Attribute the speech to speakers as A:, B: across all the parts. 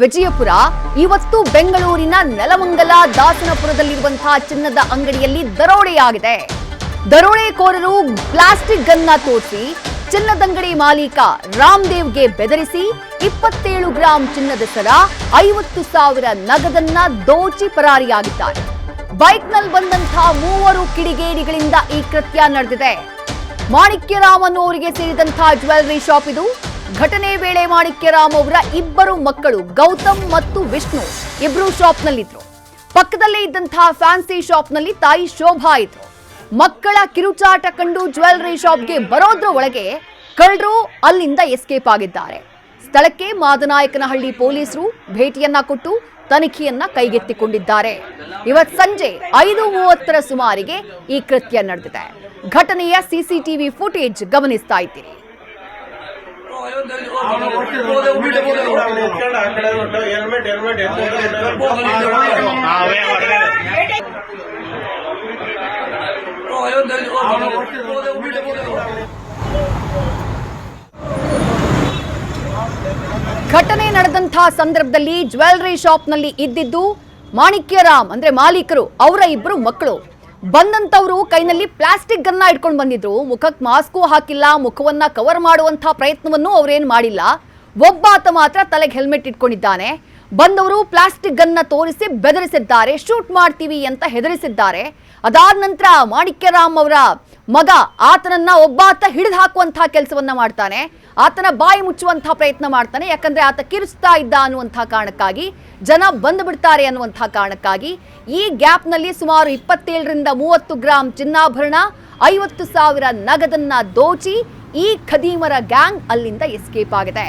A: ವಿಜಯಪುರ ಇವತ್ತು ಬೆಂಗಳೂರಿನ ನೆಲಮಂಗಲ ದಾಸನಪುರದಲ್ಲಿರುವಂತಹ ಚಿನ್ನದ ಅಂಗಡಿಯಲ್ಲಿ ದರೋಡೆಯಾಗಿದೆ. ದರೋಡೆಕೋರರು ಪ್ಲಾಸ್ಟಿಕ್ ಗನ್ನ ತೋರಿಸಿ ಚಿನ್ನದಂಗಡಿ ಮಾಲೀಕ ರಾಮದೇವ್ಗೆ ಬೆದರಿಸಿ 27 ಗ್ರಾಂ ಚಿನ್ನದ ಸರ 50,000 ನಗದನ್ನ ದೋಚಿ ಪರಾರಿಯಾಗಿದ್ದಾರೆ. ಬೈಕ್ನಲ್ಲಿ ಬಂದಂತಹ 3 ಕಿಡಿಗೇಡಿಗಳಿಂದ ಈ ಕೃತ್ಯ ನಡೆದಿದೆ. ಮಾಣಿಕ್ಯರಾಮ್ ಅನ್ನೋರಿಗೆ ಸೇರಿದಂತಹ ಜ್ಯುವೆಲ್ಲರಿ ಶಾಪ್ ಇದು. ಘಟನೆ ವೇಳೆ ಮಾಣಿಕ್ಯರಾಮ್ ಅವರ 2 ಮಕ್ಕಳು ಗೌತಮ್ ಮತ್ತು ವಿಷ್ಣು ಇಬ್ರು ಶಾಪ್ನಲ್ಲಿದ್ರು. ಪಕ್ಕದಲ್ಲೇ ಇದ್ದಂತಹ ಫ್ಯಾನ್ಸಿ ಶಾಪ್ನಲ್ಲಿ ತಾಯಿ ಶೋಭಾ ಇದ್ರು. ಮಕ್ಕಳ ಕಿರುಚಾಟ ಕಂಡು ಜ್ಯುವೆಲ್ಲರಿ ಶಾಪ್ಗೆ ಬರೋದ್ರ ಒಳಗೆ ಕಳ್ಳರು ಅಲ್ಲಿಂದ ಎಸ್ಕೇಪ್ ಆಗಿದ್ದಾರೆ. ಸ್ಥಳಕ್ಕೆ ಮಾದನಾಯಕನಹಳ್ಳಿ ಪೊಲೀಸರು ಭೇಟಿಯನ್ನ ಕೊಟ್ಟು ತನಿಖೆಯನ್ನ ಕೈಗೆತ್ತಿಕೊಂಡಿದ್ದಾರೆ. ಇವತ್ತು ಸಂಜೆ 5:30 ಸುಮಾರಿಗೆ ಈ ಕೃತ್ಯ ನಡೆದಿದೆ. ಘಟನೆಯ ಸಿಸಿಟಿವಿ ಫುಟೇಜ್ ಗಮನಿಸ್ತಾ ಇದ್ದೀರಿ. ಘಟನೆ ನಡೆದಂತಹ ಸಂದರ್ಭದಲ್ಲಿ ಜ್ಯುವೆಲ್ಲರಿ ಶಾಪ್ನಲ್ಲಿ ಇದ್ದಿದ್ದು ಮಾಣಿಕ್ಯರಾಮ್ ಅಂದ್ರೆ ಮಾಲೀಕರು ಅವರ 2 ಮಕ್ಕಳು. ಬಂದಂತವರು ಕೈನಲ್ಲಿ ಪ್ಲಾಸ್ಟಿಕ್ ಗನ್ನ ಇಟ್ಕೊಂಡು ಬಂದಿದ್ರು. ಮುಖಕ್ಕೆ ಮಾಸ್ಕು ಹಾಕಿಲ್ಲ, ಮುಖವನ್ನ ಕವರ್ ಮಾಡುವಂತಹ ಪ್ರಯತ್ನವನ್ನು ಅವರೇನು ಮಾಡಿಲ್ಲ. ಒಬ್ಬಾತ ಮಾತ್ರ ತಲೆಗೆ ಹೆಲ್ಮೆಟ್ ಇಟ್ಕೊಂಡಿದ್ದಾನೆ. ಬಂದವರು ಪ್ಲಾಸ್ಟಿಕ್ ಗನ್ನ ತೋರಿಸಿ ಬೆದರಿಸಿದ್ದಾರೆ, ಶೂಟ್ ಮಾಡ್ತೀವಿ ಅಂತ ಹೆದರಿಸಿದ್ದಾರೆ. ಅದಾದ ನಂತರ ಮಾಣಿಕ್ಯರಾಮ್ ಅವರ ಮಗ ಆತನನ್ನ ಒಬ್ಬಾತ ಹಿಡಿದು ಹಾಕುವಂತಹ ಕೆಲಸವನ್ನ ಮಾಡ್ತಾನೆ. ಆತನ ಬಾಯಿ ಮುಚ್ಚುವಂತಹ ಪ್ರಯತ್ನ ಮಾಡ್ತಾನೆ. ಯಾಕಂದ್ರೆ ಆತ ಕಿರಿಸ್ತಾ ಇದ್ದ ಅನ್ನುವಂತಹ ಕಾರಣಕ್ಕಾಗಿ, ಜನ ಬಂದು ಬಿಡ್ತಾರೆ ಅನ್ನುವಂತಹ ಕಾರಣಕ್ಕಾಗಿ ಈ ಗ್ಯಾಪ್ನಲ್ಲಿ ಸುಮಾರು 27ರಿಂದ 30 ಗ್ರಾಂ ಚಿನ್ನಾಭರಣ 50,000 ನಗದನ್ನ ದೋಚಿ ಈ ಖದೀಮರ ಗ್ಯಾಂಗ್ ಅಲ್ಲಿಂದ ಎಸ್ಕೇಪ್ ಆಗಿದೆ.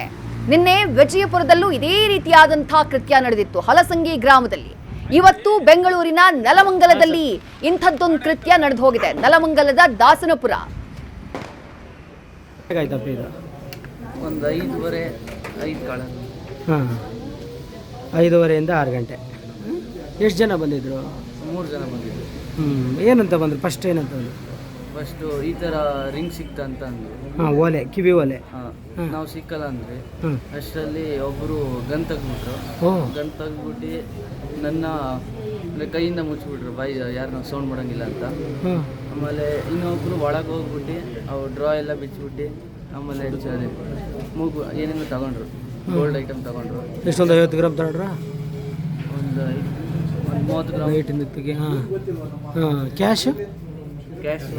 A: ನಿನ್ನೆ ವಿಜಯಪುರದಲ್ಲೂ ಇದೇ ರೀತಿಯಾದಂತಹ ಕೃತ್ಯ ನಡೆದಿತ್ತು, ಹಲಸಂಗಿ ಗ್ರಾಮದಲ್ಲಿ. ಇವತ್ತು ಬೆಂಗಳೂರಿನ ನೆಲಮಂಗಲದಲ್ಲಿ ಇಂಥದ್ದೊಂದು ಕೃತ್ಯ ನಡೆದು ಹೋಗಿದೆ. ನೆಲಮಂಗಲದ ದಾಸನಪುರ.
B: ಒಂದು
C: 5:30 ಇಂದ 6 ಗಂಟೆ. ಎಷ್ಟು ಜನ ಬಂದಿದ್ರು?
B: 3 ಜನ ಬಂದಿದ್ರು.
C: ಏನಂತ ಬಂದ್ರು? ಫಸ್ಟ್ ಏನಂತ ಬಂದ್ರು?
B: ಫಸ್ಟು ಈ ಥರ ರಿಂಗ್ ಸಿಕ್ತ ಅಂತ ಅಂದ್ರು.
C: ಓಲೆ, ಕಿವಿ ಓಲೆ.
B: ನಾವು ಸಿಕ್ಕಲ್ಲ ಅಂದರೆ ಅಷ್ಟರಲ್ಲಿ ಒಬ್ಬರು ಗನ್ ತೆಗ್ಬಿಟ್ರು. ಗನ್ ತೆಗ್ಬಿಟ್ಟು ನನ್ನ ಕೈಯಿಂದ ಮುಚ್ಚಿಬಿಟ್ರು, ಬಾಯಿ ಯಾರನ್ನ ಸೌಂಡ್ ಮಾಡೋಂಗಿಲ್ಲ ಅಂತ. ಆಮೇಲೆ ಇನ್ನೊಬ್ಬರು ಒಳಗೆ ಹೋಗ್ಬಿಟ್ಟು ಅವ್ರು ಡ್ರಾ ಎಲ್ಲ ಬಿಚ್ಚಿಬಿಟ್ಟು ಆಮೇಲೆ ಮೂಗು ಏನೇನೋ ತಗೊಂಡ್ರು, ಗೋಲ್ಡ್ ಐಟಮ್ ತಗೊಂಡ್ರು.
C: ಎಷ್ಟೊಂದು 50 ಗ್ರಾಮ್ ತಗೊಂಡ್ರ?
B: ಒಂದು 30 ಗ್ರಾಮ್
C: ಏಟಿಂದಕ್ಕೆ. ಕ್ಯಾಶ್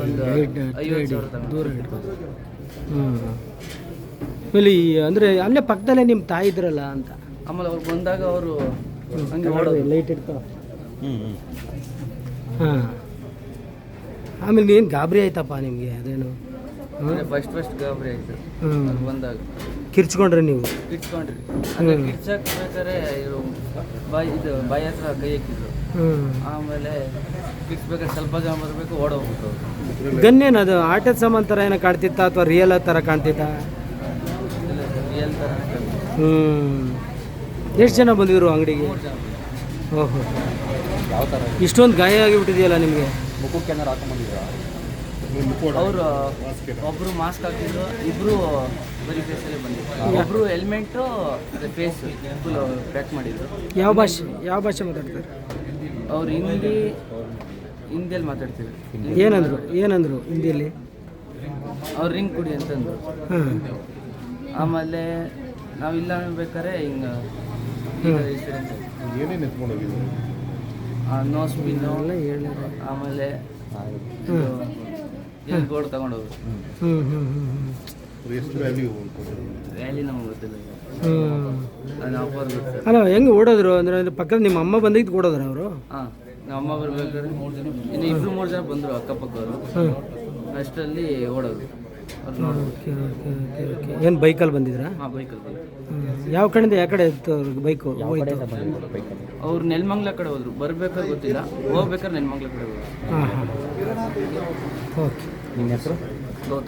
B: ಒಂದು 50,000
C: ದೂರ ಇಟ್ಕೊಂಡು. ಆಮೇಲೆ ಅಂದರೆ ಅಲ್ಲೇ ಪಕ್ಕದಲ್ಲೇ ನಿಮ್ಮ ತಾಯಿ ಇದ್ರಲ್ಲ ಅಂತ.
B: ಆಮೇಲೆ ಅವ್ರು ಬಂದಾಗ ಅವರು ಹಂಗೆ
C: ಲೈಟ್ ಇಡ್ತಾವ. ಆಮೇಲೆ ಏನು ಗಾಬರಿ ಆಯ್ತಪ್ಪ ನಿಮಗೆ? ಅದೇನು
B: ಫಸ್ಟ್ ಗಾಬರಿ ಆಯ್ತು ಬಂದಾಗ.
C: ಕಿರ್ಚ್ಕೊಂಡ್ರಿ ನೀವು?
B: ಕಿರ್ಚ್ಕೊಂಡ್ರಿ. ಕಿರ್ಚಾಕ್ಬೇಕಾದ್ರೆ ಇವರು ಬಾಯಿ ಹತ್ರ ಕೈ ಹಾಕಿದ್ರು. ಆಮೇಲೆ ಕಿರ್ಚ್ಬೇಕಾದ್ರೆ ಸ್ವಲ್ಪ ಜನ ಬರಬೇಕು, ಓಡೋಗ್ಬಿಟ್ಟು.
C: ಗನ್ನೇನು ಅದು ಆಟದ ಸಾಮಾನು ಥರ ಏನೋ ಕಾಣ್ತಿತ್ತ ಅಥವಾ ರಿಯಲ್ ಥರ ಕಾಣ್ತಿತ್ತ?
B: ರಿಯಲ್ ಥರ.
C: ಎಷ್ಟು ಜನ ಬಂದಿದ್ರು ಅಂಗಡಿಗೆ?
B: 3 ಜನ.
C: ಓಹೋ, ಇಷ್ಟೊಂದು ಗಾಯ ಆಗಿಬಿಟ್ಟಿದೆಯಲ್ಲ ನಿಮಗೆ?
B: ಮುಖಕ್ಕೆ ಏನಾರು ಹಾಕೊಂಡ್ಬಂದಿದ್ರ? ಅವರು ಒಬ್ಬರು ಮಾಸ್ಕ್ ಹಾಕಿದ್ರು, ಇಬ್ಬರು ಬರೀ ಫೇಸಲ್ಲೇ ಬಂದಿದ್ರು. ಒಬ್ಬರು ಹೆಲ್ಮೆಟ್ಟು ಫೇಸ್ ಫುಲ್ ಪ್ಯಾಕ್ ಮಾಡಿದ್ರು.
C: ಯಾವ ಭಾಷೆ ಮಾತಾಡ್ತಾರೆ
B: ಅವ್ರು? ಹಿಂದಿಯಲ್ಲಿ ಮಾತಾಡ್ತಿದ್ರು.
C: ಏನಂದ್ರು ಹಿಂದಿಯಲ್ಲಿ?
B: ಅವ್ರು ರಿಂಗ್ ಕುಡಿ ಅಂತಂದ್ರು. ಆಮೇಲೆ ನಾವಿಲ್ಲ ಅನ್ಬೇಕಾರೆ ಹಿಂಗೆ ನೋ ಸ್ಪಿನ್ನು, ಆಮೇಲೆ ಗೋಲ್ಡ್ ತಗೊಂಡೋದ್ರು. ವ್ಯಾಲಿ ನಮ್ಗೆ ಗೊತ್ತಿಲ್ಲ.
C: ಅಲ್ಲ, ಹೆಂಗೆ ಓಡೋದ್ರು ಅಂದ್ರೆ ಪಕ್ಕದ ನಿಮ್ಮ ಅಮ್ಮ ಬಂದಿದ್ದು ಓಡೋದ್ರ ಅವರು?
B: ಹಾಂ, ನಮ್ಮ ಅಮ್ಮ ಬರ್ಬೇಕಾದ್ರೆ ಇನ್ನು 2-3 ಜನ ಬಂದರು ಅಕ್ಕಪಕ್ಕವರು. ಅಷ್ಟರಲ್ಲಿ ಓಡೋದು.
C: ಏನು ಬೈಕಲ್ಲಿ ಬಂದಿದ್ರಾ?
B: ಹಾಂ, ಬೈಕಲ್ಲಿ ಬಂದರು.
C: ಯಾವ ಕಡೆಯಿಂದ ಯಾವ ಕಡೆ ಇತ್ತು ಬೈಕು?
B: ಅವ್ರು ನೆಲಮಂಗಲ ಕಡೆ ಹೋದ್ರು. ಬರ್ಬೇಕಾದ್ರೆ ಗೊತ್ತಿಲ್ಲ, ಹೋಗ್ಬೇಕಾದ್ರೆ ನೆಲಮಂಗಲ ಕಡೆ ಹೋದ್ರು.
C: ಓಕೆ.
B: ನಿಮ್ಮ ಹೆಸರು? ಗೌತಮ್.